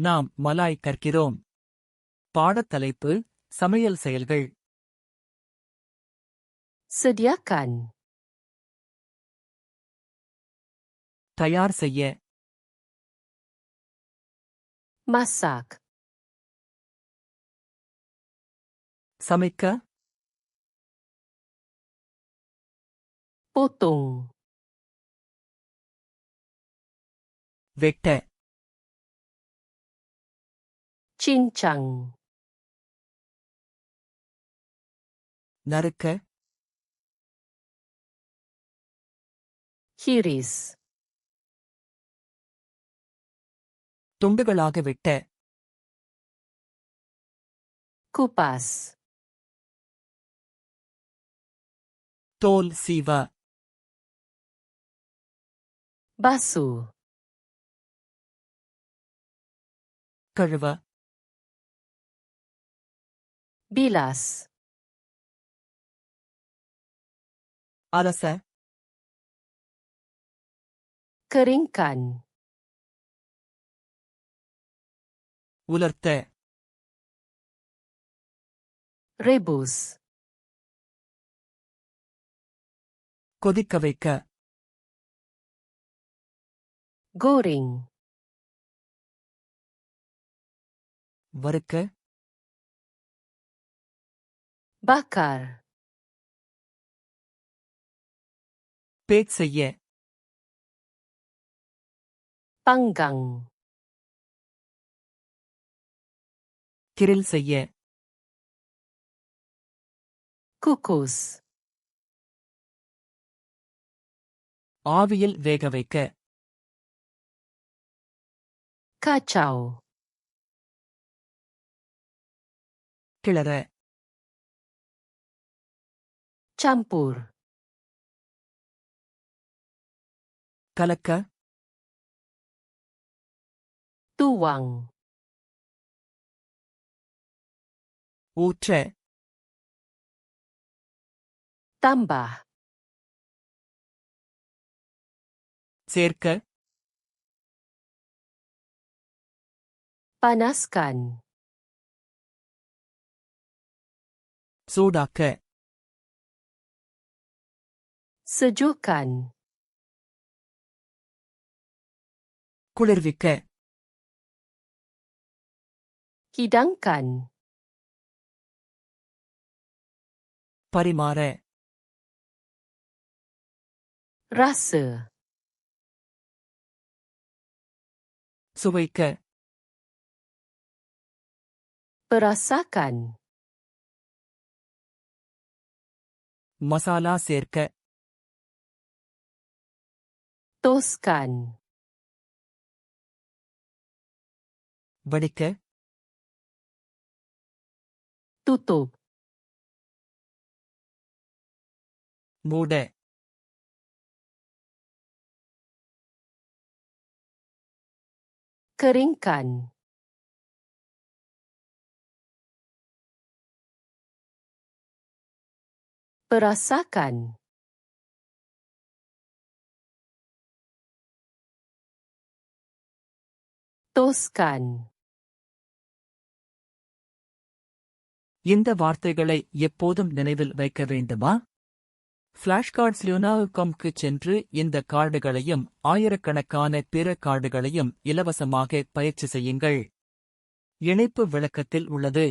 நாம் மலாய் கற்கிறோம். பாடத்தலைப்பு: சமையல் செயல்கள். Sediakan. தயார் செய்ய. Masak. சமைக்க. Potong. வெட்ட. Cincang. நறுக்க. Hiris. துண்டுகளாக வெட்ட. Kupas. தோல் சீவ. Basuh. கழுவ. Bilas. அலச. Keringkan. உலர்த்த. Rebus. கொதிக்க வைக்க. Goreng. வறுக்க. Bakar. பேக் செய்ய. Panggang. கிரில் செய்ய. Kukus. ஆவியில் வேக வைக்க. Kacau. கிளற. Campur. கலக்க. Tuang. ஊற்ற. Tambah. சேர்க்க. Panaskan. சூடாக்க. Sejukkan. குளிர்விக்க. Hidangkan. பரிமாற. Rasa. சுவைக்க. Perasakan. மசாலா சேர்க்க. Toskan. வடிக்க. Tutup. மூட. Keringkan. Perasakan. Toskan. இந்த வார்த்தைகளை எப்போதும் நினைவில் வைக்க வேண்டுமா? ஃபிளாஷ்கார்ட்ஸ் லுனாவுக்கு சென்று இந்த கார்டுகளையும் ஆயிரக்கணக்கான பிற கார்டுகளையும் இலவசமாக பயிற்சி செய்யுங்கள். இணைப்பு விளக்கத்தில் உள்ளது.